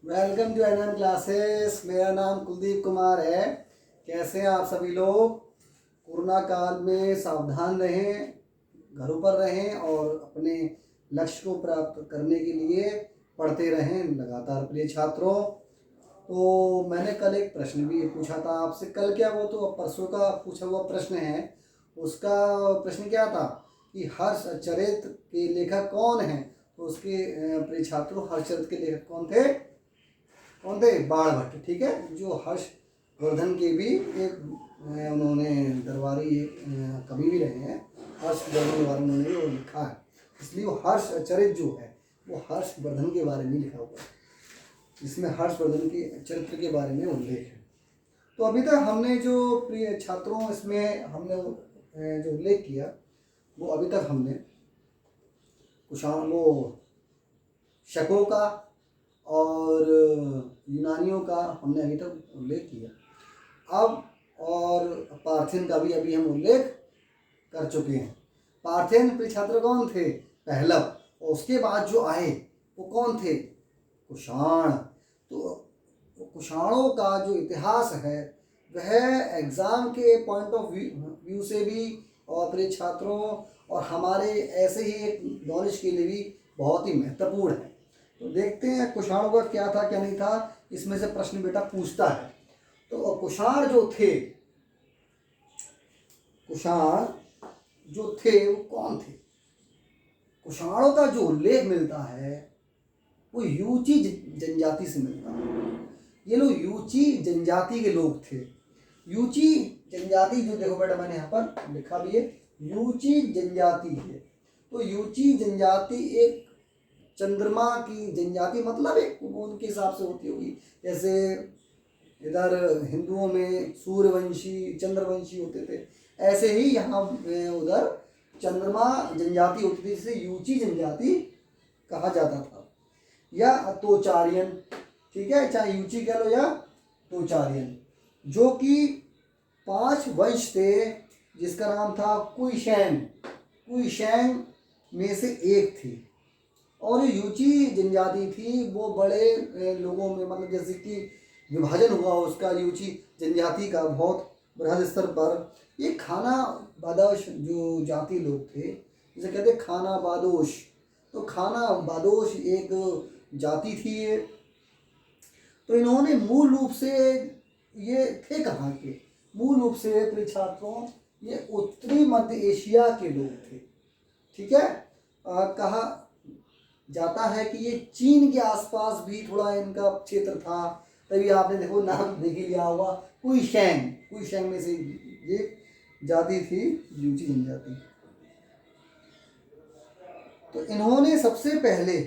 Welcome to NM classes. मेरा नाम कुलदीप कुमार है। कैसे हैं आप सभी लोग? कोरोना काल में सावधान रहें, घरों पर रहें और अपने लक्ष्य को प्राप्त करने के लिए पढ़ते रहें लगातार प्रिय छात्रों। तो मैंने कल एक प्रश्न भी पूछा था आपसे। कल क्या, वो तो परसों का पूछा हुआ प्रश्न है। उसका प्रश्न क्या था कि हर्षचरित के लेखक कौन हैं? तो उसके प्रिय छात्रों, हर्षचरित के लेखक कौन थे? बाणभट्ट। ठीक है, जो हर्षवर्धन के भी एक उन्होंने दरबारी कवि भी रहे हैं। हर्षवर्धन के बारे में उन्होंने वो लिखा है, इसलिए वो हर्षचरित जो है वो हर्षवर्धन के बारे में लिखा हुआ है, जिसमें हर्षवर्धन के चरित्र के बारे में उल्लेख है। तो अभी तक हमने जो प्रिय छात्रों इसमें हमने जो उल्लेख किया, वो अभी तक हमने वो शकों का और यूनानियों का हमने अभी तक उल्लेख किया। अब और पार्थियन का भी अभी हम उल्लेख कर चुके हैं। पार्थियन प्रिय छात्र कौन थे? पहलव। और उसके बाद जो आए वो कौन थे? कुषाण। तो कुषाणों का जो इतिहास है वह एग्ज़ाम के पॉइंट ऑफ व्यू से भी और प्रिय छात्रों और हमारे ऐसे ही एक नॉलेज के लिए भी बहुत ही महत्वपूर्ण है। तो देखते हैं कुषाणों का क्या था क्या नहीं था, इसमें से प्रश्न बेटा पूछता है। तो कुषाण जो थे वो कौन थे? कुषाणों का जो उल्लेख मिलता है वो यूची जनजाति से मिलता है। ये लोग यूची जनजाति के लोग थे। यूची जनजाति जो देखो बेटा मैंने यहाँ पर लिखा भी है, यूची जनजाति है। तो यूची जनजाति एक चंद्रमा की जनजाति, मतलब एक उनके हिसाब से होती होगी। जैसे इधर हिंदुओं में सूर्यवंशी चंद्रवंशी होते थे, ऐसे ही यहाँ उधर चंद्रमा जनजाति होती थी, जिसे यूची जनजाति कहा जाता था, या तोचारियन। ठीक है, चाहे यूची कह लो या तोचारियन, जो कि 5 वंश थे जिसका नाम था कुइशैंग में से एक थी। और ये यूची जनजाति थी वो बड़े लोगों में, मतलब जैसे कि विभाजन हुआ उसका यूची जनजाति का बहुत बृहद स्तर पर। ये खाना बादोश जो जाति लोग थे, जिसे कहते खाना बादोश। तो खाना बादोश एक जाति थी ये। तो इन्होंने मूल रूप से, ये थे कहाँ के? मूल रूप से प्रिय छात्रों ये उत्तरी मध्य एशिया के लोग थे। ठीक है, कहा जाता है कि ये चीन के आसपास भी थोड़ा इनका क्षेत्र था। तभी आपने देखो नाम देख लिया होगा, कुइशैंग में से ये जाति थी यूची जनजाति। तो इन्होंने सबसे पहले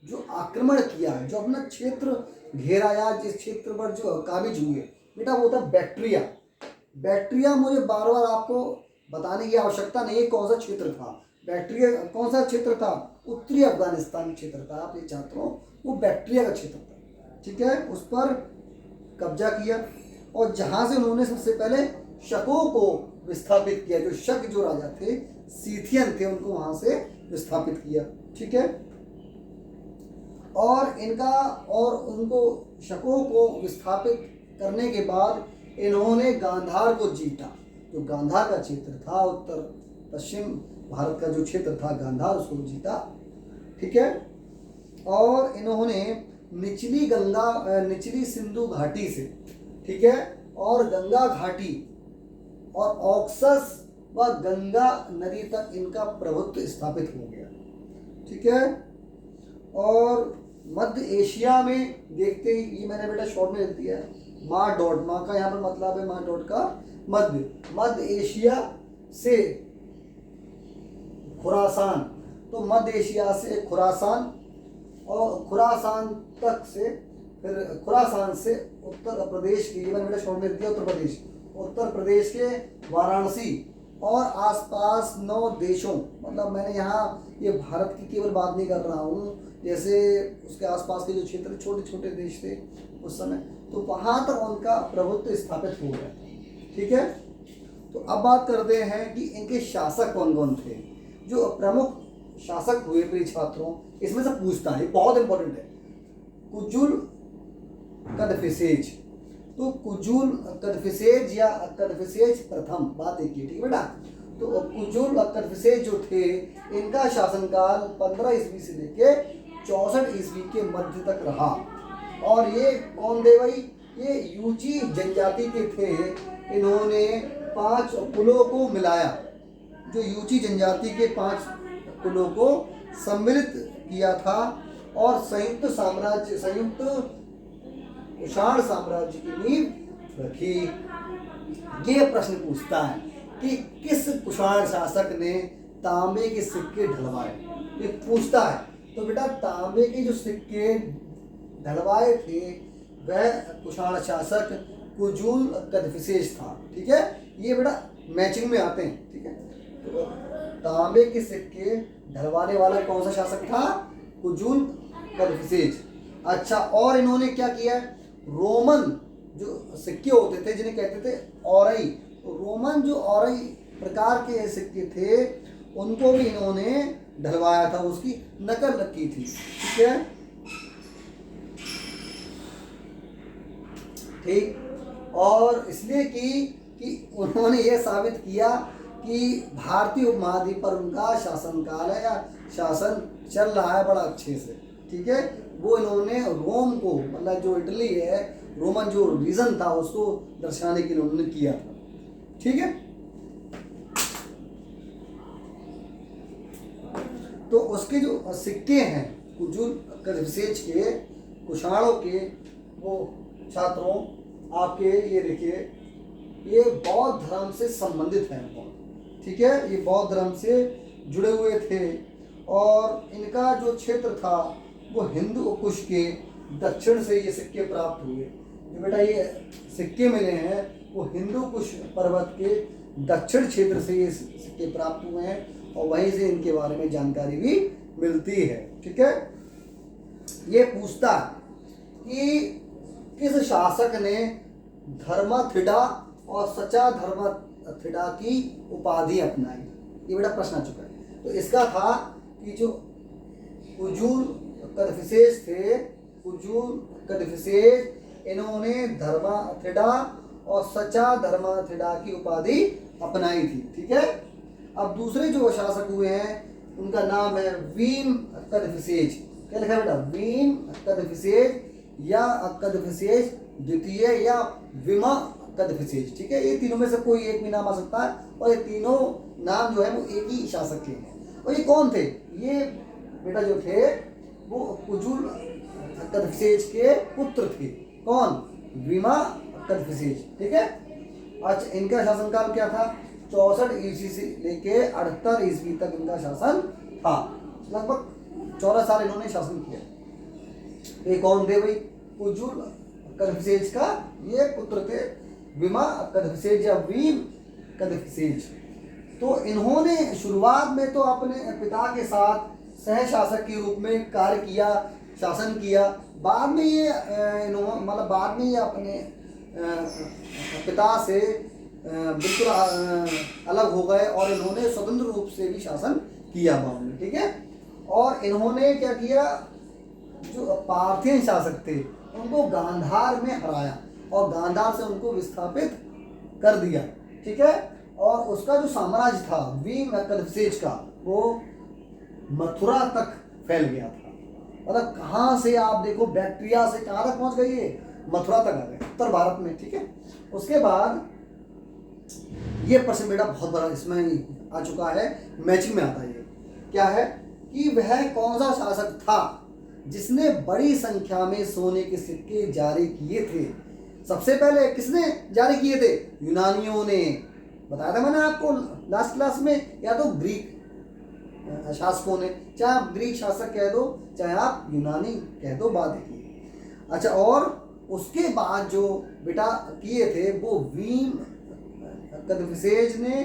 जो आक्रमण किया, जो अपना क्षेत्र घेरा या जिस क्षेत्र पर जो काबिज हुए बेटा, वो था बैक्ट्रिया। मुझे बार बार आपको बताने की आवश्यकता नहीं है कौन सा क्षेत्र था। बैक्ट्रिया कौन सा क्षेत्र था? उत्तरी अफगानिस्तान क्षेत्र था अपने छात्रों, वो बैक्ट्रिया का क्षेत्र था। ठीक है, उस पर कब्जा किया और जहाँ से उन्होंने सबसे पहले शकों को विस्थापित किया। जो शक जो राजा थे, सीथियन थे, उनको वहाँ से विस्थापित किया। ठीक है, और उनको शकों को विस्थापित करने के बाद इन्होंने गांधार को जीता। जो गांधार का क्षेत्र था, उत्तर पश्चिम भारत का जो क्षेत्र था गांधार, उसको जीता। ठीक है, और इन्होंने निचली सिंधु घाटी से, ठीक है, और गंगा घाटी और ऑक्सस व गंगा नदी तक इनका प्रभुत्व स्थापित हो गया। ठीक है, और मध्य एशिया में देखते ही, ये मैंने बेटा शॉर्ट में लिख दिया है, माँ का यहाँ पर मतलब है, माँ डॉट का मध्य एशिया से खुरासान। तो मध्य एशिया से खुरासान और खुरासान तक से, फिर खुरासान से उत्तर प्रदेश की, मैंने बेटा शॉर्ट में लिख दिया, उत्तर प्रदेश के वाराणसी और आसपास 9 देशों, मतलब मैंने यहाँ ये भारत की केवल बात नहीं कर रहा हूँ, जैसे उसके आसपास के जो क्षेत्र छोटे छोटे देश थे उस समय, तो वहाँ तक उनका प्रभुत्व स्थापित हो गया। ठीक है, तो अब बात करते हैं कि इनके शासक कौन कौन थे। जो प्रमुख शासक हुए प्रिय छात्रों, इसमें से पूछता है, बहुत इंपॉर्टेंट है। कदफिसेज। तो कुजुल कदफिसेज या कदफिसेज प्रथम, बात एक ही, ठीक है बेटा। तो कुजुल कदफिसेज जो थे इनका शासनकाल 15 ईस्वी से लेके 64 ईस्वी के मध्य तक रहा। और ये कौन थे भाई? ये यूची जनजाति के थे। इन्होंने 5 कुलों को मिलाया, जो यूची जनजाति के 5 कुलों को सम्मिलित किया था और संयुक्त कुषाण साम्राज्य की नींव रखी। ये प्रश्न पूछता है कि किस कुषाण शासक ने तांबे के सिक्के ढलवाए, ये पूछता है। तो बेटा तांबे के जो सिक्के ढलवाए थे वह कुषाण शासक कुजुल कदफिसेज था, ठीक है। ये बेटा मैचिंग में आते हैं, ठीक है। तो तांबे के सिक्के ढलवाने वाला कौन सा शासक था? कुजुल कदफिसेज। अच्छा, और इन्होंने क्या किया? रोमन जो सिक्के होते थे जिन्हें कहते थे औरई, रोमन जो औरई प्रकार के सिक्के थे उनको भी इन्होंने ढलवाया था, उसकी नकल रखी थी, ठीक है। ठीक, और इसलिए कि उन्होंने ये साबित किया कि भारतीय उपमहाद्वीप पर उनका शासनकाल है या शासन चल रहा है बड़ा अच्छे से, ठीक है। वो इन्होंने रोम को, मतलब जो इटली है, रोमन जो रीजन था उसको दर्शाने के लिए उन्होंने किया था, ठीक है। तो उसके जो सिक्के हैं कुजुल कदफिसेज के, कुषाणों के, वो छात्रों आपके ये देखिए, ये बौद्ध धर्म से संबंधित हैं, ठीक है। ये बौद्ध धर्म से जुड़े हुए थे और इनका जो क्षेत्र था वो हिंदू कुश के दक्षिण से ये सिक्के प्राप्त हुए। जो बेटा ये सिक्के मिले हैं वो हिंदू कुश पर्वत के दक्षिण क्षेत्र से ये सिक्के प्राप्त हुए हैं और वहीं से इनके बारे में जानकारी भी मिलती है, ठीक है। ये पूछता कि किस शासक ने धर्मथिडा और सचा धर्मथिडा की उपाधि अपनाई? ये बेटा प्रश्न आ चुका है। तो इसका था कि जो कुजुल कदफिसेज थे, कुजुल कदफिसेज, इन्होंने धर्मथिडा और सचा धर्मथिडा की उपाधि अपनाई थी, ठीक है। अब दूसरे जो शासक हुए हैं उनका नाम है वीम कदफिसेज। क्या लिखा है बेटा? वीम कदफिसेज या कदफिसेज द्वितीय या विमा कदफिसेज, ठीक है। ये तीनों में से कोई एक भी नाम आ सकता है और ये तीनों नाम जो है वो एक ही शासक के हैं। और ये कौन थे? ये बेटा जो थे वो कुजुल कदफिसेज के पुत्र थे। कौन? विमा कदफिसेज, ठीक है। अच्छा, इनका शासनकाल क्या था? 64 ईस्वी से लेके 78 ईस्वी तक इनका शासन था। लगभग 14 साल इन्होंने शासन किया। ये कौन थे भाई? कुजुल कदफिसेज का ये पुत्र थे, विमा कदफिसेज या वीम कदफिसेज। तो इन्होंने शुरुआत में तो अपने पिता के साथ सह शासक के रूप में कार्य किया, शासन किया। बाद में ये बाद में ये अपने पिता से बिल्कुल अलग हो गए और इन्होंने स्वतंत्र रूप से भी शासन किया बाद में, ठीक है। और इन्होंने क्या किया? जो पार्थियन शासक थे उनको गांधार में हराया और गांधार से उनको विस्थापित कर दिया, ठीक है। और उसका जो साम्राज्य था वीम कदफिसेज का, वो मथुरा तक फैल गया था। मतलब कहाँ से आप देखो, बैक्टीरिया से कहाँ तक पहुँच गई है? मथुरा तक आ गए, उत्तर भारत में, ठीक है। उसके बाद ये प्रश्न बेटा बहुत बड़ा इसमें आ चुका है, मैचिंग में आता है। ये क्या है कि वह कौन सा शासक था जिसने बड़ी संख्या में सोने के सिक्के जारी किए थे? सबसे पहले किसने जारी किए थे? यूनानियों ने। बताया था मैंने आपको लास्ट क्लास में, या तो ग्रीक शासकों ने, चाहे आप ग्रीक शासक कह दो चाहे आप यूनानी कह दो, बात की। अच्छा, और उसके बाद जो बेटा किए थे वो वीम कदफिसेज ने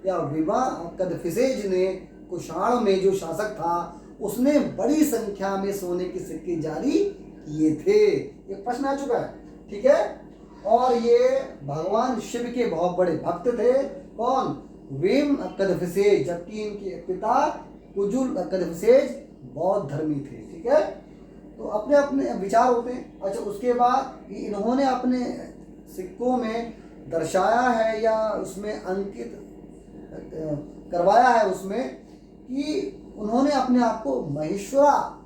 या विवा कदफिसेज ने, कुषाण में जो शासक था उसने बड़ी संख्या में सोने के सिक्के जारी किए थे। ये प्रश्न आ चुका है, ठीक है। और ये भगवान शिव के बहुत बड़े भक्त थे। कौन? वीम कदफिसेज, जबकि इनके पिता कुजुल कदफिसेज बौद्ध धर्मी थे, ठीक है। तो अपने अपने विचार होते हैं। अच्छा, उसके बाद इन्होंने अपने सिक्कों में दर्शाया है या उसमें अंकित करवाया है उसमें कि उन्होंने अपने आप को महेश्वरा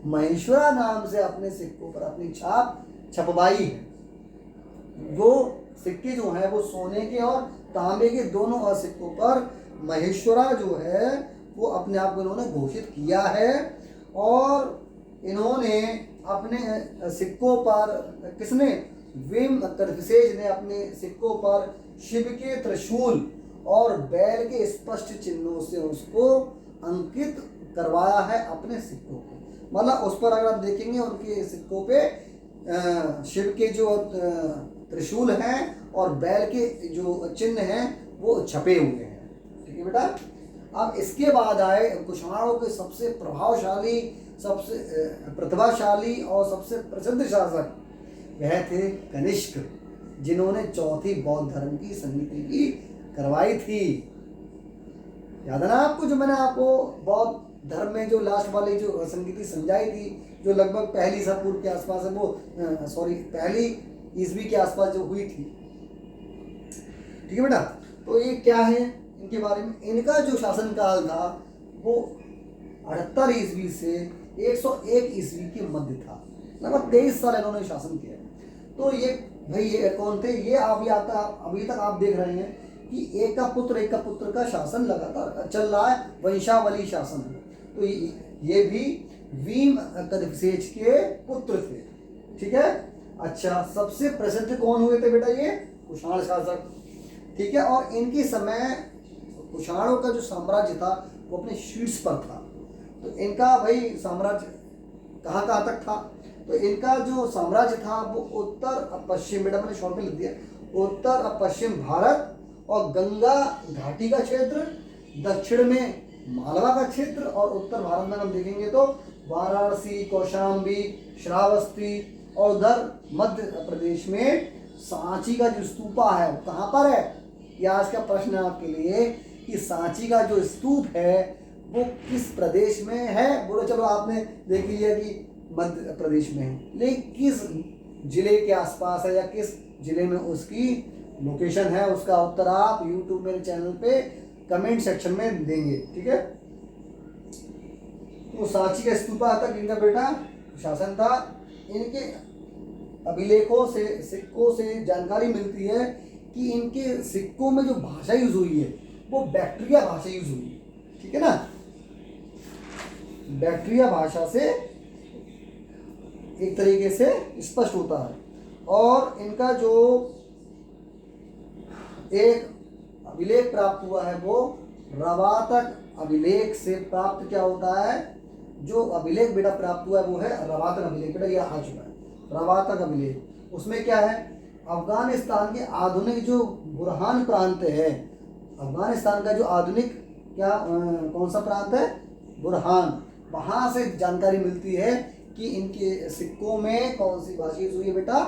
महेश्वरा नाम से अपने सिक्कों पर अपनी छाप छपवाई है। वो सिक्के जो हैं वो सोने के और तांबे के दोनों सिक्कों पर महेश्वरा जो है वो अपने आप को इन्होंने घोषित किया है। और इन्होंने अपने सिक्कों पर, किसने, विम तर्फसेज ने अपने सिक्कों पर शिव के त्रिशूल और बैल के स्पष्ट चिन्हों से उसको अंकित करवाया है अपने सिक्कों को। मतलब उस पर अगर आप देखेंगे उनके सिक्कों पे शिव के जो त्रिशूल हैं और बैल के जो चिन्ह हैं वो छपे हुए हैं। ठीक है बेटा। अब इसके बाद आए कुषाणों के सबसे प्रभावशाली, सबसे प्रतिभाशाली और सबसे प्रसिद्ध शासक, वह थे कनिष्क, जिन्होंने चौथी बौद्ध धर्म की संगति की करवाई थी। याद है ना आपको, जो मैंने आपको बौद्ध धर्म में जो लास्ट वाली जो संगति समझाई थी, जो लगभग पहली ईसा पूर्व के आसपास है, वो पहली ईसवी के आसपास जो हुई थी। ठीक है बेटा। तो ये क्या है इनके बारे में, इनका जो शासनकाल था वो 78 ईस्वी से 101 ईस्वी के मध्य था। लगभग 23 साल इन्होंने शासन किया। तो ये भाई ये कौन थे, ये अभी तक आप देख रहे हैं कि एक का पुत्र का शासन लगातार चल रहा है, वंशावली शासन है। तो ये भी वीम कदफसेज के पुत्र थे। ठीक है। अच्छा, सबसे प्रसिद्ध कौन हुए थे बेटा, ये कुषाण शासक। ठीक है। और इनके समय कुषाणों का जो साम्राज्य था वो अपने शीर्ष पर था। तो इनका भाई साम्राज्य कहाँ तक था, तो इनका जो साम्राज्य था वो उत्तर पश्चिम, बेटा मैंने शॉर्ट में लिख दिया, उत्तर पश्चिम भारत और गंगा घाटी का क्षेत्र, दक्षिण में मालवा का क्षेत्र, और उत्तर भारत में हम देखेंगे तो वाराणसी, कौशाम्बी, श्रावस्ती, और उधर मध्य प्रदेश में सांची का जो स्तूपा है वो कहाँ पर है। ये आज का प्रश्न है आपके लिए कि सांची का जो स्तूप है वो किस प्रदेश में है। बोलो, चलो आपने देख लिया कि मध्य प्रदेश में है, लेकिन किस जिले के आसपास है या किस जिले में उसकी लोकेशन है, उसका उत्तर आप YouTube मेरे चैनल पे कमेंट सेक्शन में देंगे। ठीक है। तो सांची का स्तूपा तक इनका बेटा शासन था। इनके अभिलेखों से, सिक्कों से जानकारी मिलती है कि इनके सिक्कों में जो भाषा यूज हुई है वो बैक्ट्रिया भाषा यूज हुई है। ठीक है ना। बैक्ट्रिया भाषा से एक तरीके से स्पष्ट होता है। और इनका जो एक अभिलेख प्राप्त हुआ है वो रवातक अभिलेख से प्राप्त क्या होता है, जो अभिलेख बेटा प्राप्त हुआ है वो है रवातक अभिलेख। बेटा ये आ चुका है रवातक अभिलेख। उसमें क्या है, अफगानिस्तान के आधुनिक जो बुरहान प्रांत है, अफगानिस्तान का जो आधुनिक क्या कौन सा प्रांत है, बुरहान, वहाँ से जानकारी मिलती है कि इनके सिक्कों में कौन सी भाषा यूज हुई है बेटा,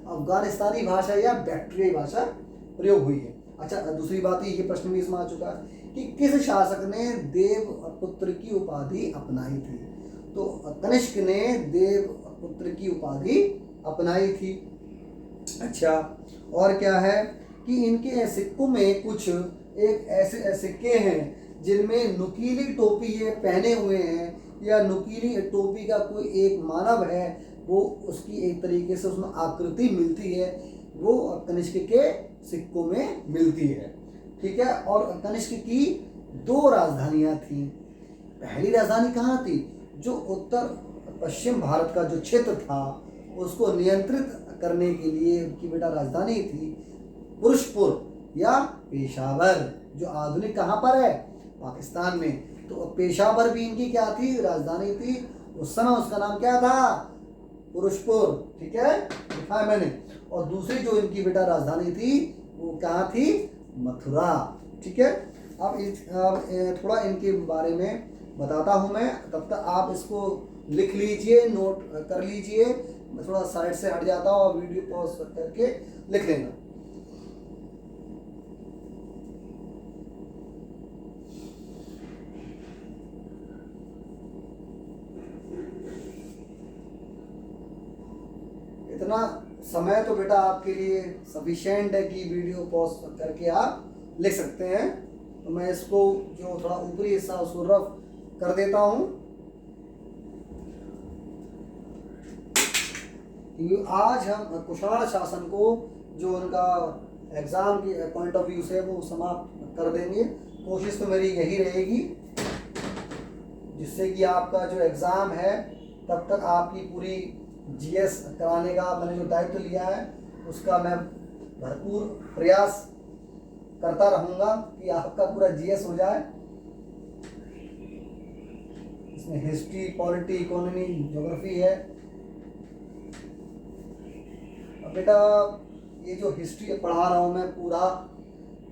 अफगानिस्तानी भाषा या बैक्ट्रियाई भाषा प्रयोग हुई है। अच्छा, दूसरी बात ये प्रश्न भी इसमें आ चुका है कि किस शासक ने देव पुत्र की उपाधि अपनाई थी। तो कनिष्क ने देव पुत्र की उपाधि अपनाई थी। अच्छा, और क्या है कि इनके सिक्कों में कुछ एक ऐसे सिक्के हैं जिनमें नुकीली टोपी ये पहने हुए हैं, या नुकीली टोपी का कोई एक मानव है, वो उसकी एक तरीके से उसमें आकृति मिलती है, वो कनिष्क के सिक्कों में मिलती है। ठीक है। और कनिष्क की 2 राजधानियां थीं। पहली राजधानी कहाँ थी, जो उत्तर पश्चिम भारत का जो क्षेत्र था उसको नियंत्रित करने के लिए उनकी बेटा राजधानी थी पुरुषपुर या पेशावर, जो आधुनिक कहाँ पर है, पाकिस्तान में। तो पेशावर भी इनकी क्या थी, राजधानी थी। उस समय उसका नाम क्या था, पुरुषपुर। ठीक है, लिखा है मैंने। और दूसरी जो इनकी बेटा राजधानी थी वो कहाँ थी, मथुरा। ठीक है। अब थोड़ा इनके बारे में बताता हूँ मैं, तब तक आप इसको लिख लीजिए, नोट कर लीजिए। मैं थोड़ा साइड से हट जाता हूँ और वीडियो पॉज करके लिख लेना। इतना समय तो बेटा आपके लिए सफिशिएंट है कि वीडियो पॉज करके आप लिख सकते हैं। तो मैं इसको जो थोड़ा ऊपरी हिस्सा उसको रफ कर देता हूँ, क्योंकि आज हम कुषाण शासन को जो उनका एग्ज़ाम के पॉइंट ऑफ व्यू से वो समाप्त कर देंगे। कोशिश तो मेरी यही रहेगी जिससे कि आपका जो एग्ज़ाम है तब तक आपकी पूरी जीएस कराने का मैंने जो दायित्व लिया है उसका मैं भरपूर प्रयास करता रहूँगा कि आपका पूरा जीएस हो जाए। इसमें हिस्ट्री, पॉलिटी, इकोनॉमी, ज्योग्राफी है। अब बेटा ये जो हिस्ट्री पढ़ा रहा हूँ मैं पूरा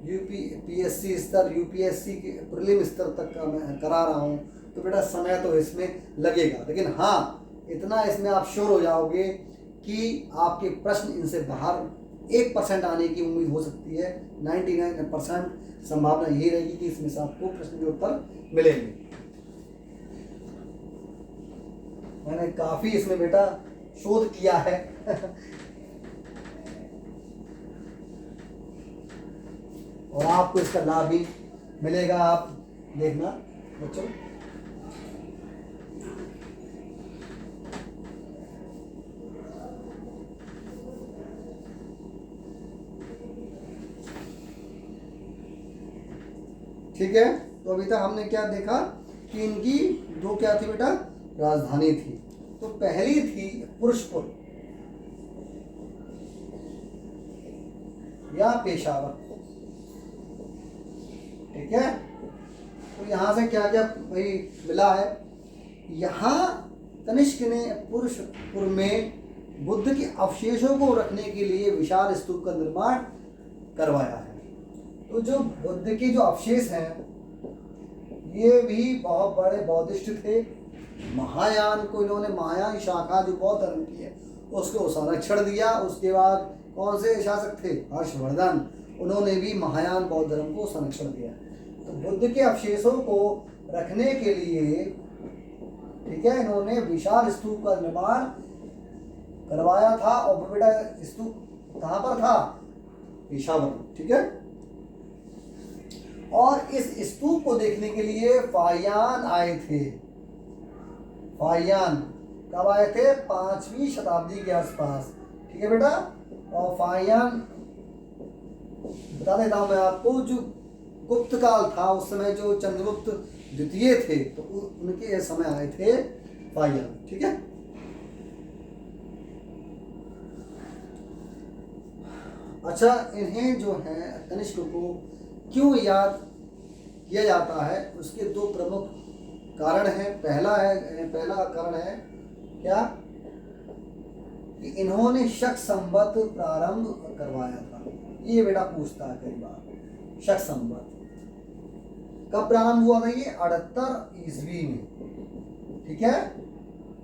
पीएससी स्तर, यूपीएससी के प्रीलिम स्तर तक का मैं करा रहा हूँ, तो बेटा समय तो इसमें लगेगा, लेकिन हाँ इतना इसमें आप श्योर हो जाओगे कि आपके प्रश्न इनसे बाहर 1% आने की उम्मीद हो सकती है। 99% संभावना यही रहेगी कि इसमें से आपको प्रश्न के उत्तर मिलेंगे। मैंने काफ़ी इसमें बेटा शोध किया है और आपको इसका लाभ भी मिलेगा, आप देखना बच्चों। ठीक है, तो अभी तक हमने क्या देखा कि इनकी दो क्या थी बेटा, राजधानी थी। तो पहली थी पुरुषपुर या पेशावर। ठीक है, तो यहाँ से क्या क्या भाई मिला है, यहाँ कनिष्क ने पुरुषपुर में बुद्ध के अवशेषों को रखने के लिए विशाल स्तूप का निर्माण करवाया है। तो जो बुद्ध के जो अवशेष हैं ये भी बहुत बड़े बौद्धिस्ट थे। महायान को इन्होंने, महायान शाखा जो बौद्ध धर्म की है उसको संरक्षण दिया। उसके बाद कौन से शासक थे, हर्षवर्धन, उन्होंने भी महायान बौद्ध धर्म को संरक्षण दिया। तो बुद्ध के अवशेषों को रखने के लिए, ठीक है, इन्होंने विशाल स्तूप का निर्माण करवाया था। और बेटा स्तूप कहाँ पर था, पेशावर। ठीक है, और इस स्तूप को देखने के लिए फाहियान आए थे। फाहियान कब आए थे, 5वीं शताब्दी के आसपास। ठीक है बेटा, और फाहियान बता देता हूं मैं आपको, जो गुप्त काल था उस समय जो चंद्रगुप्त द्वितीय थे तो उनके समय आए थे फाहियान। ठीक है, अच्छा, इन्हें जो है कनिष्क को क्यों याद किया जाता है, उसके दो प्रमुख कारण हैं। पहला कारण है क्या, कि इन्होंने शक संवत प्रारंभ करवाया था। ये बेटा पूछता है कई बार, शक संवत कब प्रारंभ हुआ था, ये 78 ईस्वी में। ठीक है,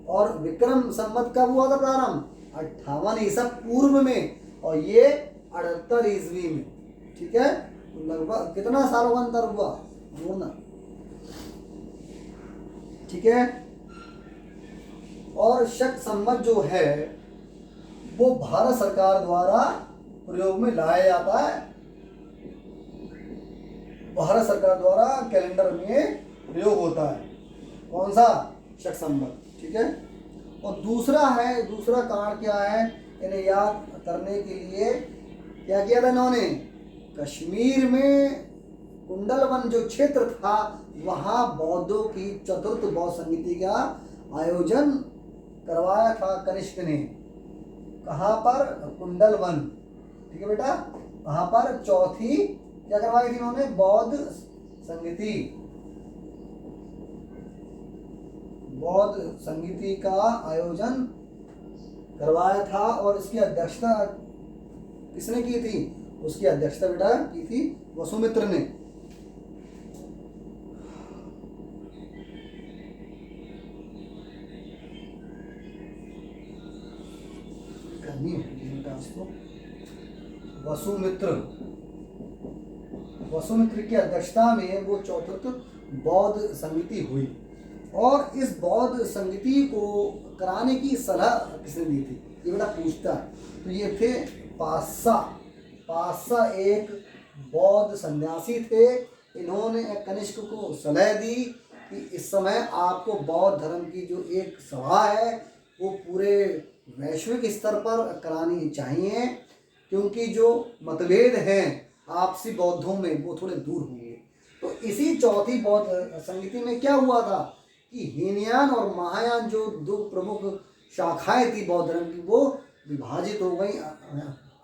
और विक्रम संवत कब हुआ था प्रारंभ, 58 ईसा पूर्व में, और ये 78 ईस्वी में। ठीक है, लगभग कितना सालों का अंतर हुआ, जोड़ना। ठीक है, और शक संवत जो है वो भारत सरकार द्वारा प्रयोग में लाया जाता है। भारत सरकार द्वारा कैलेंडर में प्रयोग होता है, कौन सा, शक संवत। ठीक है, और दूसरा कारण क्या है, इन्हें याद करने के लिए क्या किया था इन्होंने, कश्मीर में कुंडलवन जो क्षेत्र था वहाँ बौद्धों की चतुर्थ बौद्ध संगीति का आयोजन करवाया था कनिष्क ने। कहाँ पर, कुंडलवन। ठीक है बेटा, वहाँ पर चौथी क्या करवाई थी इन्होंने, बौद्ध संगीति का आयोजन करवाया था। और इसकी अध्यक्षता किसने की थी, उसकी अध्यक्षता बेटा की थी वसुमित्र ने। वसुमित्र की अध्यक्षता में वो चौथी बौद्ध समिति हुई। और इस बौद्ध संगति को कराने की सलाह किसने दी थी, ये बेटा पूछता है। तो ये थे पासा। पासा एक बौद्ध सन्यासी थे। इन्होंने कनिष्क को सलाह दी कि इस समय आपको बौद्ध धर्म की जो एक सभा है वो पूरे वैश्विक स्तर पर करानी चाहिए, क्योंकि जो मतभेद हैं आपसी बौद्धों में वो थोड़े दूर होंगे। तो इसी चौथी बौद्ध संगति में क्या हुआ था कि हीनयान और महायान जो दो प्रमुख शाखाएं थी बौद्ध धर्म की, वो विभाजित हो गई,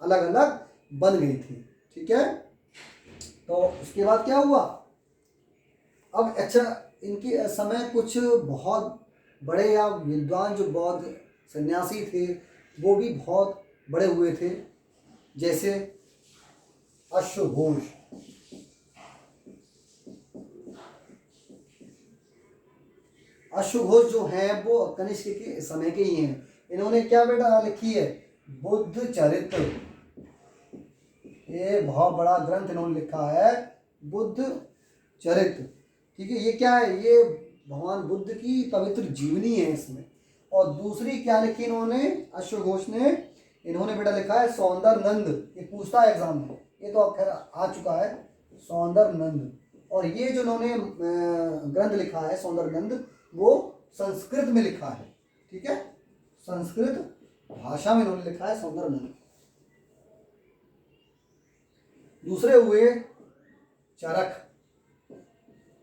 अलग अलग बन गई थी। ठीक है, तो उसके बाद क्या हुआ, अब अच्छा इनके समय कुछ बहुत बड़े या विद्वान जो बौद्ध सन्यासी थे वो भी बहुत बड़े हुए थे, जैसे अश्वघोष। अश्वघोष जो हैं वो कनिष्क के समय के ही हैं। इन्होंने क्या बेटा लिखी है, बुद्ध चरित्र। ये बहुत बड़ा ग्रंथ इन्होंने लिखा है, बुद्ध चरित्र। ठीक है, ये क्या है, ये भगवान बुद्ध की पवित्र जीवनी है इसमें। और दूसरी क्या लिखी इन्होंने, अश्वघोष ने, इन्होंने बेटा लिखा है सौंदर्य नंद। ये पूछता है एग्जाम में, ये तो अब खैर आ चुका है, सौंदर्य नंद। और ये जो इन्होंने ग्रंथ लिखा है सौंदर्य नंद, वो संस्कृत में लिखा है। ठीक है, संस्कृत भाषा में इन्होंने लिखा है सौंदर्य नंद। दूसरे हुए चरक।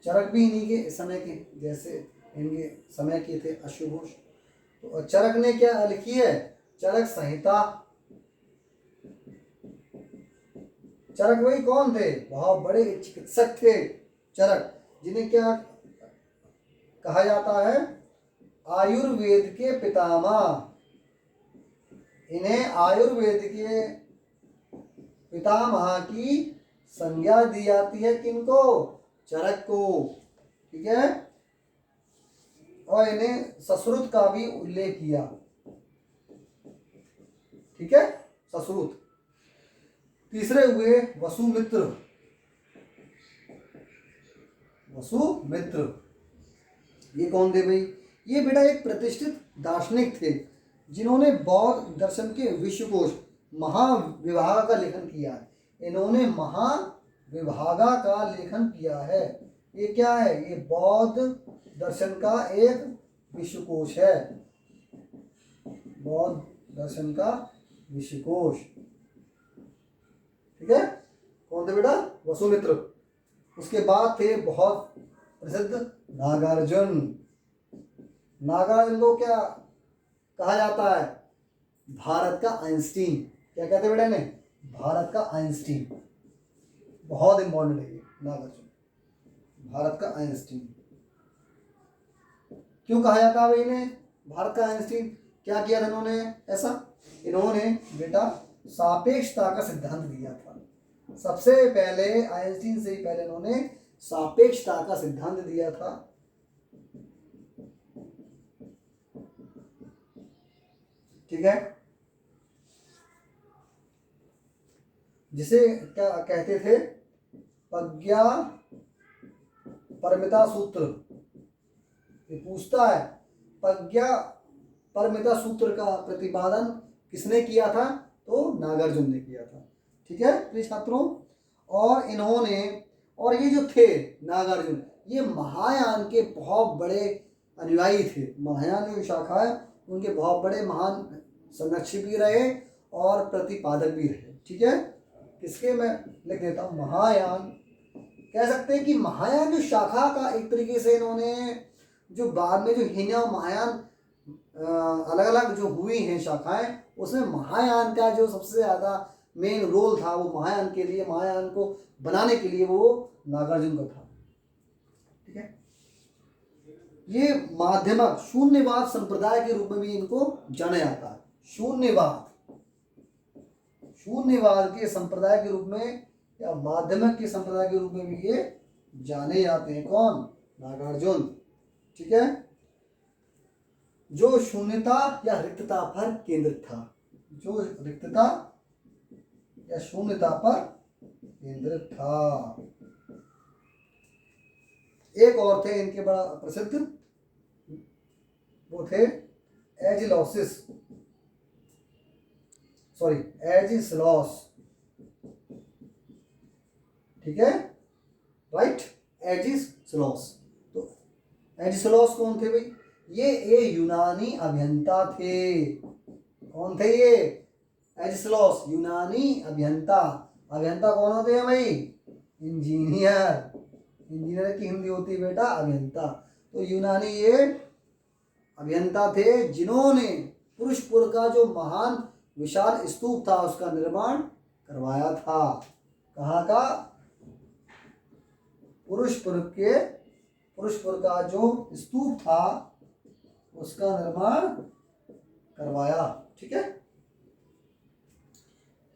चरक भी इन्हीं के समय के, जैसे इनके समय के थे अश्वघोष। तो चरक ने क्या लिखी है, चरक संहिता। चरक वही कौन थे, बहुत बड़े चिकित्सक थे चरक, जिन्हें क्या कहा जाता है, आयुर्वेद के पितामह। इन्हें आयुर्वेद के पितामह की संज्ञा दी जाती है, किनको, चरक को। ठीक है, और इन्हें सश्रुत का भी उल्लेख किया। ठीक है, सश्रुत। तीसरे हुए वसुमित्र। वसुमित्र ये कौन थे भाई, ये बेटा एक प्रतिष्ठित दार्शनिक थे, जिन्होंने बौद्ध दर्शन के विश्वकोश महाविभागा का लेखन किया है। इन्होंने महाविभागा का लेखन किया है। ये क्या है, ये बौद्ध दर्शन का एक विश्वकोश है, बौद्ध दर्शन का विश्वकोश। ठीक है, कौन थे बेटा, वसुमित्र। उसके बाद थे बहुत प्रसिद्ध नागार्जुन। नागार्जुन को क्या कहा जाता है, भारत का आइंस्टीन। क्या कहते हैं बेटा इन्हें, भारत का आइंस्टीन। बहुत इंपॉर्टेंट है ये नागार्जुन, भारत का आइंस्टीन। क्यों कहा जाता है इन्हें भारत का आइंस्टीन, क्या किया था इन्होंने ऐसा, इन्होंने बेटा सापेक्षता का सिद्धांत दिया था। सबसे पहले आइंस्टीन से ही पहले इन्होंने सापेक्षता का सिद्धांत दिया था। ठीक है, जिसे क्या कहते थे, प्रज्ञा परमिता सूत्र। ये पूछता है, प्रज्ञा परमिता सूत्र का प्रतिपादन किसने किया था, तो नागार्जुन ने किया था। ठीक है प्रिय छात्रों, और इन्होंने, और ये जो थे नागार्जुन, ये महायान के बहुत बड़े अनुयायी थे। महायान जो शाखा है उनके बहुत बड़े महान संरक्षक भी रहे और प्रतिपादक भी रहे। ठीक है, किसके मैं लिख देता हूँ, महायान। कह सकते हैं कि महायान जो शाखा का एक तरीके से इन्होंने, जो बाद में जो हीनयान और महायान अलग अलग जो हुई हैं शाखाएं, उसमें महायान का जो सबसे ज़्यादा मेन रोल था वो महायान के लिए, महायान को बनाने के लिए वो नागार्जुन का था। ठीक है, ये माध्यमक शून्यवाद संप्रदाय के रूप में भी इनको जाना जाता है। शून्यवाद के संप्रदाय के रूप में या माध्यमक के संप्रदाय के रूप में भी ये जाने जाते हैं। कौन, नागार्जुन। ठीक है, जो शून्यता या रिक्तता पर केंद्रित था, जो रिक्तता या शून्यता पर केंद्रित था। एक और थे इनके बड़ा प्रसिद्ध, वो थे एजिलॉसिस, सॉरी एजिस्लॉस, ठीक है, राइट, एजिस्लॉस। तो एजिस्लॉस कौन थे भाई? ये यूनानी अभियंता थे। कौन थे ये? एजिस्लॉस, यूनानी अभियंता। अभियंता कौन होते हैं भाई? इंजीनियर। इंजीनियर की हिंदी होती है बेटा अभियंता। तो यूनानी ये अभियंता थे जिन्होंने पुरुषपुर का जो महान विशाल स्तूप था उसका निर्माण करवाया था। कहाँ का? पुरुषपुर का जो स्तूप था उसका निर्माण करवाया, ठीक है।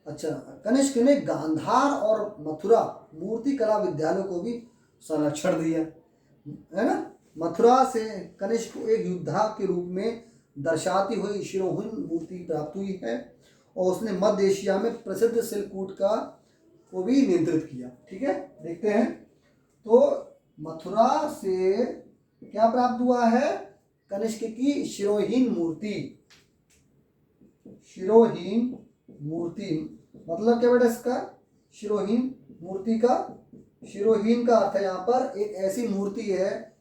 अच्छा, कनिष्क ने गांधार और मथुरा मूर्ति कला विद्यालयों को भी संरक्षण दिया, है ना। मथुरा से कनिष्क को एक योद्धा के रूप में दर्शाती हुई शिरोहीन मूर्ति प्राप्त हुई है और उसने मध्य एशिया में प्रसिद्ध सिल्कूट को भी नियंत्रित किया, ठीक है। देखते हैं, तो मथुरा से क्या प्राप्त हुआ है? कनिष्क की शिरोहीन मूर्ति। शिरोहीन मूर्ति मतलब क्या बेटा इसका? शिरोहीन मूर्ति का, शिरोहीन का अर्थ है यहाँ पर एक ऐसी मूर्ति है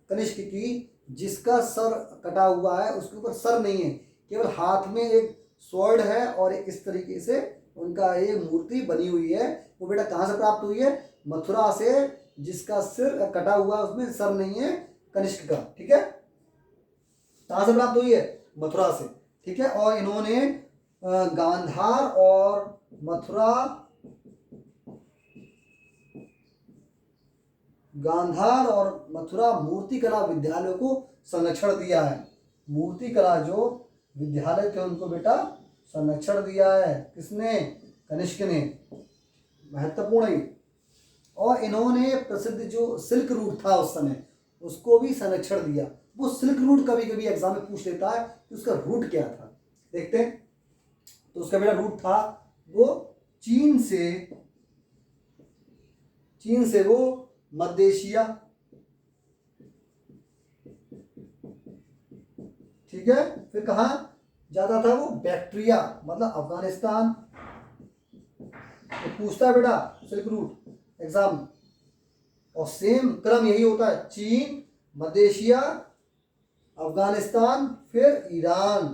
कनिष्क की जिसका सर कटा हुआ है, उसके ऊपर सर नहीं है, केवल हाथ में एक स्वॉर्ड है और एक इस तरीके से उनका ये मूर्ति बनी हुई है। वो बेटा कहाँ से प्राप्त हुई है? मथुरा से, जिसका सिर कटा हुआ है उसमें सर नहीं है, कनिष्क का, ठीक है। कहाँ से प्राप्त हुई है? मथुरा से, ठीक है। और इन्होंने गांधार और मथुरा मूर्ति कला विद्यालयों को संरक्षण दिया है। मूर्ति कला जो विद्यालय थे उनको बेटा संरक्षण दिया है। किसने? कनिष्क ने। महत्वपूर्ण है। और इन्होंने प्रसिद्ध जो सिल्क रूट था उस समय उसको भी संरक्षण दिया। वो सिल्क रूट कभी कभी एग्जाम में पूछ लेता है कि उसका रूट क्या था, देखते हैं। तो उसका बेटा रूट था वो चीन से वो मध्य एशिया, ठीक है। फिर कहाँ जाता था वो? बैक्ट्रिया मतलब अफगानिस्तान। तो पूछता है बेटा सिल्क रूट एग्जाम में, और सेम क्रम यही होता है, चीन, मध्य एशिया, अफगानिस्तान, फिर ईरान,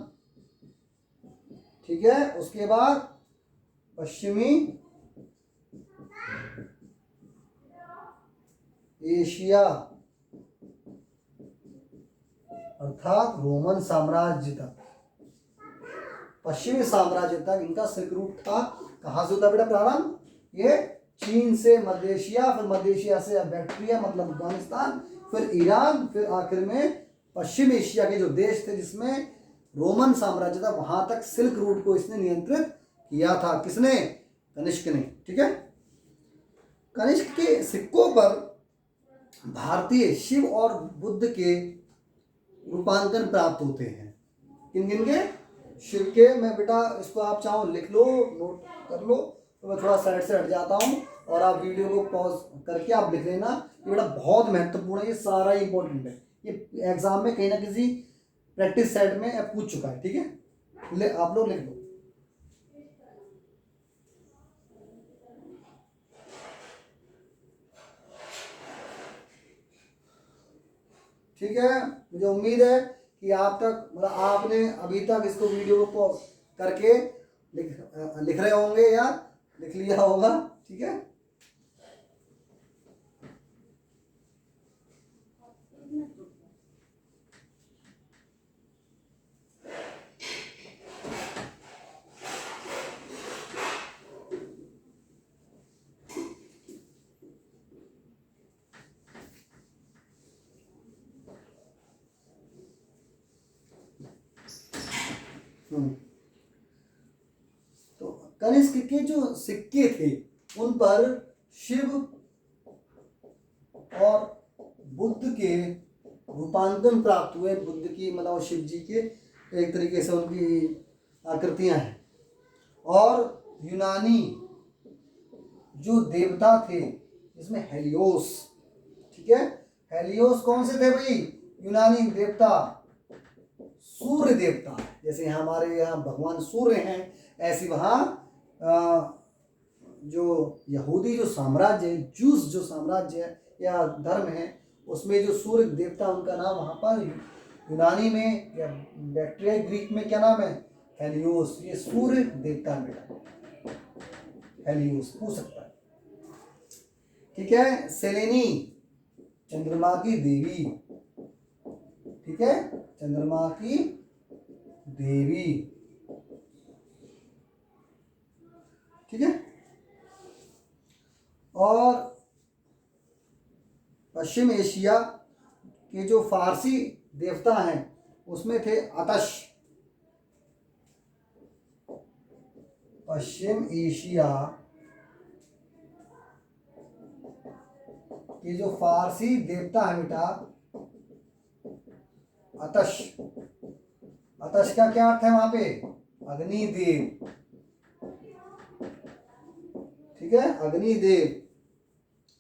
ठीक है। उसके बाद पश्चिमी एशिया अर्थात रोमन साम्राज्य तक, पश्चिमी साम्राज्य तक इनका सिल्क रूट था। कहाँ से होता बेटा प्रारंभ? ये चीन से मध्य एशिया, फिर मध्य एशिया से बैक्ट्रिया मतलब अफगानिस्तान, फिर ईरान, फिर आखिर में पश्चिम एशिया के जो देश थे जिसमें रोमन साम्राज्य था, वहां तक सिल्क रूट को इसने नियंत्रित किया था। किसने? कनिष्क ने, ठीक है। कनिष्क के सिक्कों पर भारतीय शिव और बुद्ध के रूपांकन प्राप्त होते हैं। किन किन के? शिव के। मैं बेटा इसको आप चाहो लिख लो, नोट कर लो, तो मैं थोड़ा साइड से हट जाता हूँ और आप वीडियो को पॉज करके आप लिख लेना। ये बेटा बहुत महत्वपूर्ण है, ये सारा इंपॉर्टेंट है, ये एग्जाम में कहीं ना किसी प्रैक्टिस सेट में पूछ चुका है, ठीक है। आप लोग लिख लो। ठीक है, मुझे उम्मीद है कि आप तक मतलब आपने अभी तक इसको वीडियो को पॉज करके लिख रहे होंगे या लिख लिया होगा, ठीक है। तो कनिष्क के जो सिक्के थे उन पर शिव और बुद्ध के रूपांतरण प्राप्त हुए। बुद्ध की मतलब शिव जी के एक तरीके से उनकी आकृतियां हैं। और यूनानी जो देवता थे इसमें हेलियोस, ठीक है। हेलियोस कौन से थे भाई? यूनानी देवता। सूर्य देवता है। जैसे हमारे यहाँ भगवान सूर्य हैं, ऐसी वहाँ जो यहूदी जो साम्राज्य है, जूस जो साम्राज्य है या धर्म है, उसमें जो सूर्य देवता उनका नाम वहाँ पर यूनानी में या बैक्टीरिया ग्रीक में क्या नाम है? हेलियोस। ये सूर्य देवता है बेटा, हेलियोस पूछ सकता है। ठीक है। सेलेनी चंद्रमा की देवी, ठीक है, चंद्रमा की देवी, ठीक है। और पश्चिम एशिया के जो फारसी देवता हैं उसमें थे आतश। पश्चिम एशिया के जो फारसी देवता है बेटा आतश। आतश का क्या अर्थ है वहां पे? अग्निदेव, ठीक है, अग्निदेव।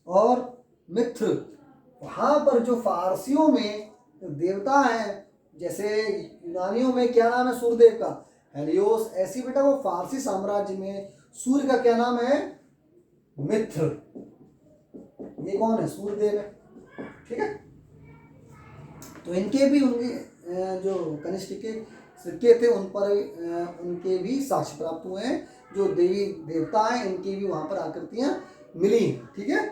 और मित्र, वहां पर जो फारसियों में देवता हैं, जैसे यूनानियों में क्या नाम है सूर्यदेव का? हेलियोस। ऐसी बेटा वो फारसी साम्राज्य में सूर्य का क्या नाम है? मित्र। ये कौन है? सूर्यदेव है, ठीक है। तो इनके भी उनके जो कनिष्क के सिक्के थे उन पर उनके भी साक्ष्य प्राप्त हुए हैं। जो देवी देवता हैं इनकी भी वहां पर आकृतियां मिली, ठीक है।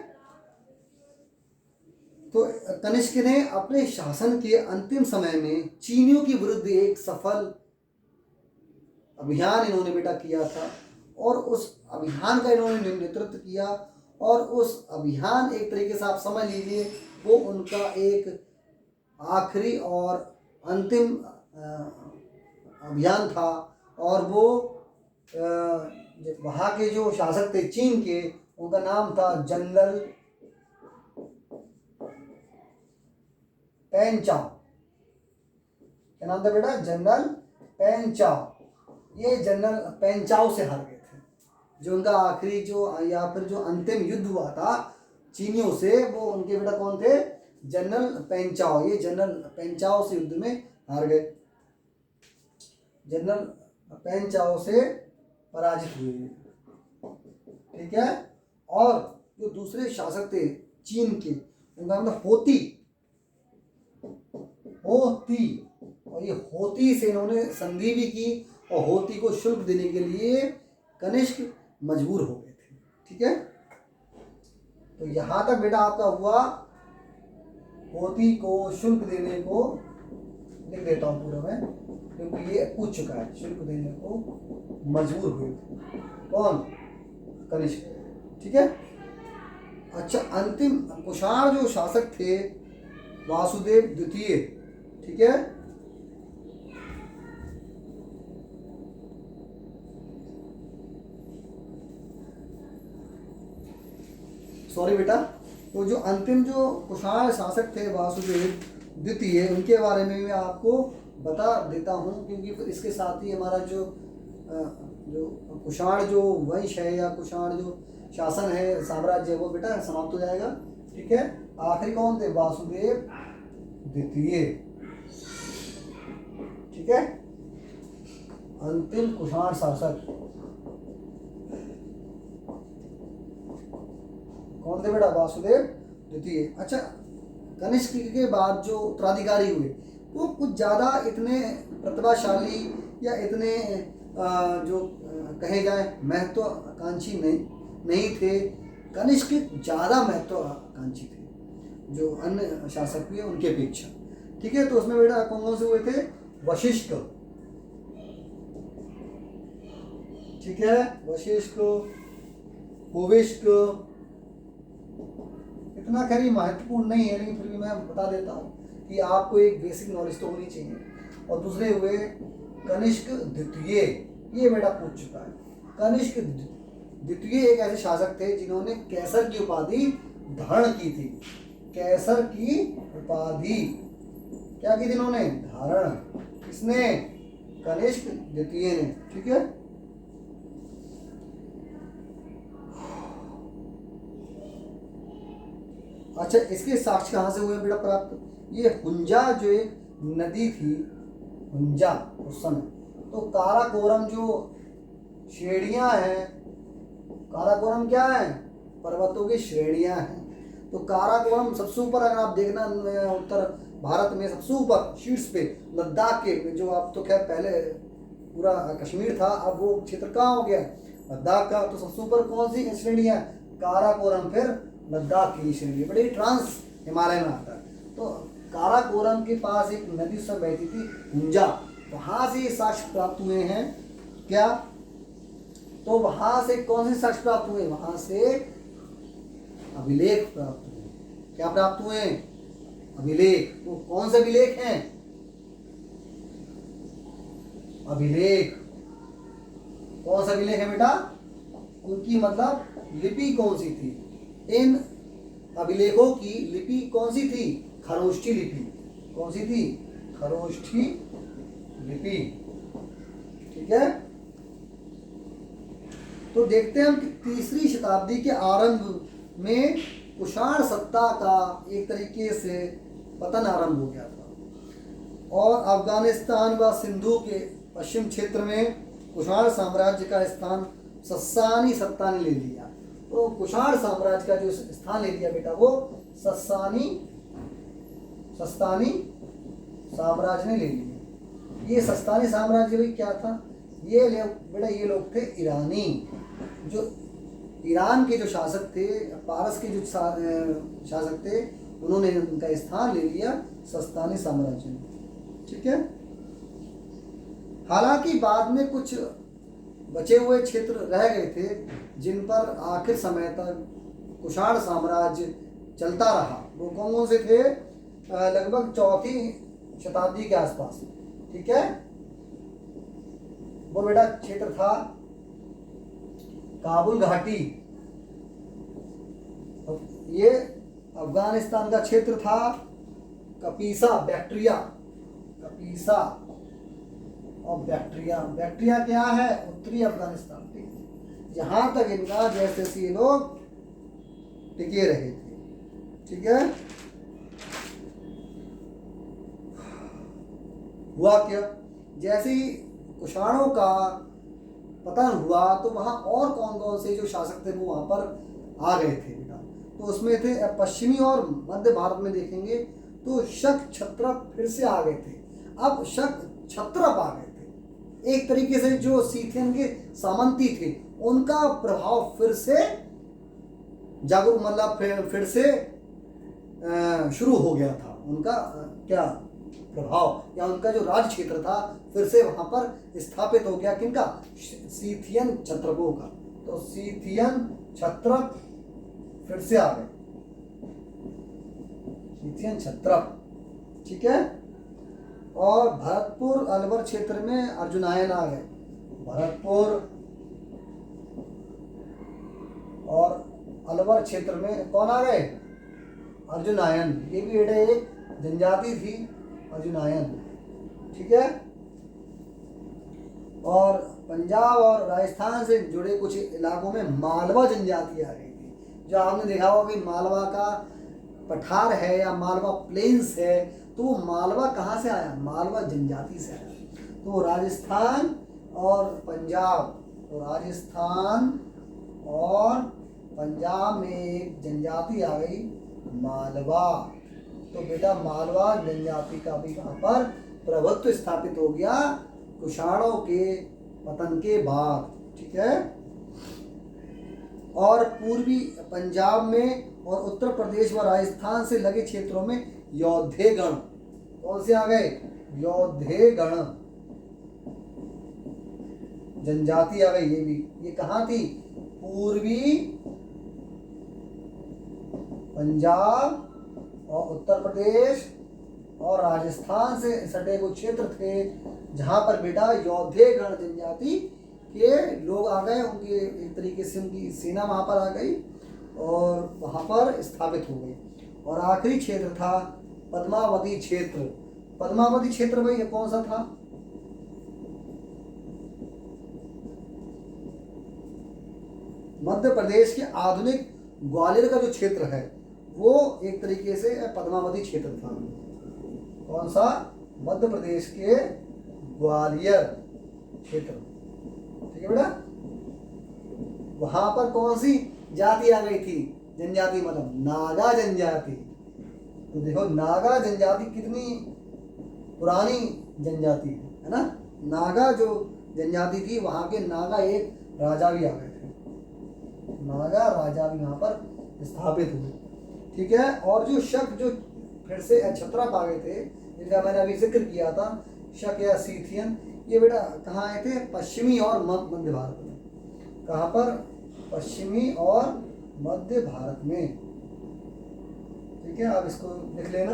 तो कनिष्क ने अपने शासन के अंतिम समय में चीनियों के विरुद्ध एक सफल अभियान इन्होंने बेटा किया था, और उस अभियान का इन्होंने नेतृत्व किया। और उस अभियान, एक तरीके से आप समझ लीजिए, वो उनका एक आखिरी और अंतिम अभियान था। और वो वहाँ के जो शासक थे चीन के, उनका नाम था जनरल पेंचाओ। क्या नाम था बेटा? जनरल पेंचाओ। ये जनरल पेंचाओ से हार गए थे। जो उनका आखिरी जो या फिर जो अंतिम युद्ध हुआ था चीनियों से, वो उनके बेटा कौन थे? जनरल पेंचाओ। ये जनरल पेंचाओ से युद्ध में हार गए, जनरल पेंचाओ से पराजित हुए, ठीक है। और जो दूसरे शासक थे चीन के, उनका नाम था होती। और ये होती से इन्होंने संधि भी की, और होती को शुल्क देने के लिए कनिष्क मजबूर हो गए थे, ठीक है। तो यहां तक बेटा आपका हुआ। होती को शुल्क देने को लिख देता हूं पूरा मैं, क्योंकि ये पूछ चुका है। शुल्क देने को मजबूर हुए थे कौन? कनिष्क, ठीक है। अच्छा, अंतिम कुषाण जो शासक थे वासुदेव द्वितीय, ठीक है। सॉरी बेटा, वो जो अंतिम जो कुषाण शासक थे वासुदेव द्वितीय, उनके बारे में मैं आपको बता देता हूँ, क्योंकि फिर इसके साथ ही हमारा जो कुषाण जो वंश है या कुषाण जो शासन है, साम्राज्य है, वो बेटा समाप्त हो जाएगा, ठीक है। आखिरी कौन थे? वासुदेव द्वितीय, ठीक है, अंतिम कुषाण शासक कौन थे बेटा? वासुदेव द्वितीय। अच्छा, कनिष्क के बाद जो उत्तराधिकारी हुए वो कुछ ज़्यादा इतने प्रतिभाशाली या इतने जो कहे जाए महत्वाकांक्षी नहीं थे। कनिष्क ज़्यादा महत्वाकांक्षी थे जो अन्य शासक हुए उनके अपेक्षा, ठीक है। तो उसमें बेटा कौन से हुए थे? वशिष्ठ, ठीक है, वशिष्ठ, भूविष्ठ। इतना खैर महत्वपूर्ण नहीं है, लेकिन फिर भी मैं बता देता हूँ कि आपको एक बेसिक नॉलेज तो होनी चाहिए। और दूसरे हुए कनिष्क द्वितीय, ये बेटा पूछ चुका है। कनिष्क द्वितीय एक ऐसे शासक थे जिन्होंने कैसर की उपाधि धारण की थी। कैसर की उपाधि क्या की थी इन्होंने? धारण। किसने? कनिष्क द्वितीय ने, ठीक है। अच्छा, इसके साक्ष्य कहाँ से हुए बेटा प्राप्त? ये हुंजा जो एक नदी थी, हुंजा उस समय। तो काराकोरम जो श्रेणियां हैं, काराकोरम क्या है? पर्वतों की श्रेणियां हैं। तो काराकोरम सबसे ऊपर अगर आप देखना उत्तर भारत में सबसे ऊपर शीर्ष पे लद्दाख के, जो आप तो खैर पहले पूरा कश्मीर था, अब वो क्षेत्र कहाँ हो गया? लद्दाख का। तो सबसे ऊपर कौन सी श्रेणी है? काराकोरम, फिर लद्दाख की श्रेणी, बड़ी ट्रांस हिमालय में आता है। तो काराकोरम के पास एक नदी उस समय बहती थी, हुंजा, वहां से ये साक्ष्य प्राप्त हुए हैं। क्या? तो वहां से कौन से साक्ष्य प्राप्त हुए? वहां से अभिलेख प्राप्त हुए। क्या प्राप्त हुए? अभिलेख। वो कौन से अभिलेख हैं? अभिलेख। कौन सा अभिलेख है बेटा? उनकी मतलब लिपि कौन सी थी? इन अभिलेखों की लिपि कौन सी थी? खरोष्ठी लिपि। कौन सी थी? खरोष्ठी लिपि। ठीक है। तो देखते हैं हम कि तीसरी शताब्दी के आरंभ में कुषाण सत्ता का एक तरीके से पतन आरंभ हो गया था और अफगानिस्तान व सिंधु के पश्चिम क्षेत्र में कुषाण साम्राज्य का स्थान सस्सानी सत्ता ने ले लिया। तो कुषाण साम्राज्य का जो स्थान ले लिया बेटा, वो सस्तानी साम्राज्य ने ले लिया। ये सस्तानी साम्राज्य भी क्या था? ये बेटा ये लोग थे ईरानी, जो ईरान के जो शासक थे, पारस के जो शासक थे, उन्होंने उनका स्थान ले लिया सस्तानी साम्राज्य में। ठीक है। हालांकि बाद में कुछ बचे हुए क्षेत्र रह गए थे जिन पर आखिर समय तक कुषाण साम्राज्य चलता रहा। वो कौन कौन से थे? लगभग चौथी शताब्दी के आसपास। ठीक है। वो बेटा क्षेत्र था काबुल घाटी। ये अफगानिस्तान का क्षेत्र था कपीसा, बैक्ट्रिया, कपीसा और बैक्ट्रिया क्या है? उत्तरी अफगानिस्तान। यहां तक इनका जैसे ये लोग टिके रहे थे। ठीक है। हुआ क्या? जैसे ही कुषाणों का पतन हुआ तो वहां और कौन कौन से जो शासक थे वो वहां पर आ गए थे बेटा। तो उसमें थे पश्चिमी और मध्य भारत में देखेंगे तो शक छत्रप फिर से आ गए थे। अब शक छत्रप आ गए थे। एक तरीके से जो सीथियन के सामंती थे उनका प्रभाव फिर से जागरूक, मतलब फिर से शुरू हो गया था। उनका क्या प्रभाव या उनका जो राज क्षेत्र था फिर से वहां पर स्थापित हो गया। किनका? सीथियन छत्रपों का। तो सीथियन छत्रप फिर से आ गए, सीथियन छत्रप। ठीक है। और भरतपुर अलवर क्षेत्र में अर्जुनायन आ गए। भरतपुर और अलवर क्षेत्र में कौन आ गए? अर्जुनायन। ये भी एक जनजाति थी, अर्जुनायन। ठीक है। और पंजाब और राजस्थान से जुड़े कुछ इलाकों में मालवा जनजाति आ गई थी। जो आपने देखा होगा कि मालवा का पठार है या मालवा प्लेन्स है, तो वो मालवा कहाँ से आया? मालवा जनजाति से आया। तो राजस्थान और पंजाब, तो राजस्थान और पंजाब में एक जनजाति आ गई मालवा। तो बेटा मालवा जनजाति का भी वहां पर प्रभुत्व स्थापित हो गया कुषाणों के पतन के बाद। ठीक है। और पूर्वी पंजाब में और उत्तर प्रदेश व राजस्थान से लगे क्षेत्रों में यौधेगण कौन से आ गए? यौधेगण जनजाति आ गई। ये भी, ये कहाँ थी? पूर्वी पंजाब और उत्तर प्रदेश और राजस्थान से सटे कुछ क्षेत्र थे जहां पर बेटा यौधेगण जनजाति के लोग आ गए। उनके एक तरीके से उनकी सेना वहां पर आ गई और वहां पर स्थापित हो गई। और आखिरी क्षेत्र था पद्मावती क्षेत्र। पद्मावती क्षेत्र भाई ये कौन सा था? मध्य प्रदेश के आधुनिक ग्वालियर का जो क्षेत्र है वो एक तरीके से पद्मावती क्षेत्र था। कौन सा? मध्य प्रदेश के ग्वालियर क्षेत्र, ठीक है बेटा। वहां पर कौन सी जाति आ गई थी? जनजाति, मतलब नागा जनजाति। तो देखो नागा जनजाति कितनी पुरानी जनजाति है ना। नागा जो जनजाति थी, वहां के नागा एक राजा भी आ गए थे, नागा राजा भी वहां पर स्थापित हुए, ठीक है। और जो शक जो फिर से क्षत्रप आ गए थे, जिनका मैंने अभी जिक्र किया था, शक या सीथियन, ये बेटा कहाँ आए थे? पश्चिमी और मध्य भारत में। कहाँ पर? पश्चिमी और मध्य भारत में, ठीक है। आप इसको लिख लेना,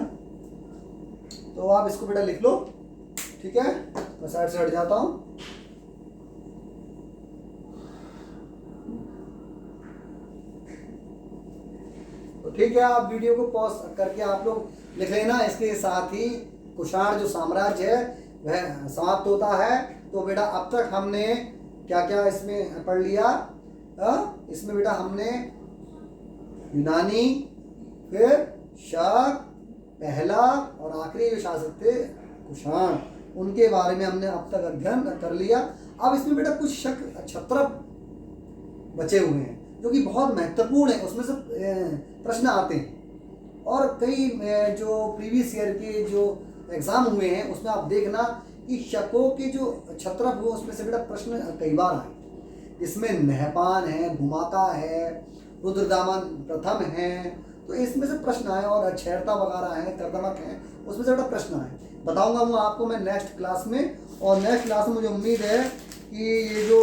तो आप इसको बेटा लिख लो, ठीक है। मैं साइड से हट जाता हूं। तो ठीक है, आप वीडियो को पॉज करके आप लोग लिख लेना। इसके साथ ही कुषाण जो साम्राज्य है वह समाप्त होता है। तो बेटा अब तक हमने क्या क्या इसमें पढ़ लिया? इसमें बेटा हमने यूनानी, फिर शक, पहला और आखिरी जो शासक थे कुषाण, उनके बारे में हमने अब तक अध्ययन कर लिया। अब इसमें बेटा कुछ शक क्षत्रप बचे हुए हैं जो कि बहुत महत्वपूर्ण है, उसमें से प्रश्न आते हैं। और कई जो प्रीवियस ईयर के जो एग्जाम हुए हैं उसमें आप देखना कि शकों के जो क्षत्रप हुए उसमें से बेटा प्रश्न कई बार आए। इसमें नहपान है, भूमाका है, रुद्रदामन प्रथम है, तो इसमें से प्रश्न आए। और अक्षरता वगैरह है, कर्दमक है, उसमें से बेटा प्रश्न आए। बताऊंगा मैं आपको मैं नेक्स्ट क्लास में। और नेक्स्ट क्लास में मुझे उम्मीद है कि ये जो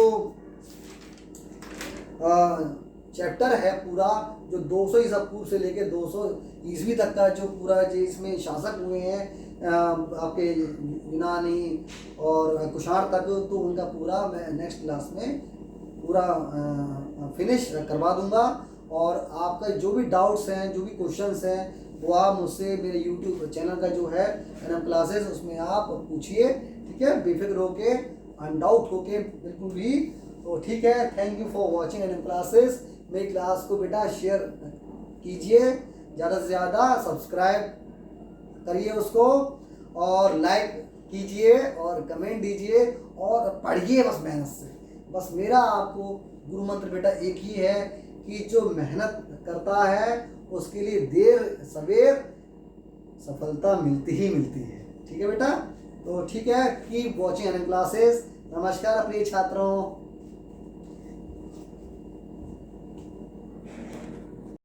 चैप्टर है पूरा, जो 200 ईसा पूर्व से लेके 200 ईस्वी तक का जो पूरा जो इसमें शासक हुए हैं आपके यूनानी और कुषाण तक, तो उनका पूरा मैं नेक्स्ट क्लास में पूरा फिनिश करवा दूंगा। और आपका जो भी डाउट्स हैं, जो भी क्वेश्चंस हैं, वो आप मुझसे मेरे यूट्यूब चैनल का जो है NM क्लासेस, उसमें आप पूछिए, ठीक है। बेफिक्र होके, अनडाउट होके बिल्कुल भी। तो ठीक है, thank you for watching NM classes. मेरी क्लास को बेटा शेयर कीजिए, ज़्यादा से ज़्यादा सब्सक्राइब करिए उसको, और लाइक कीजिए और कमेंट दीजिए और पढ़िए बस मेहनत से। बस मेरा आपको गुरु मंत्र बेटा एक ही है कि जो मेहनत करता है उसके लिए देर सवेर सफलता मिलती ही मिलती है, ठीक है बेटा। तो ठीक है, कीप वॉचिंग NM क्लासेस। नमस्कार प्रिय छात्रों।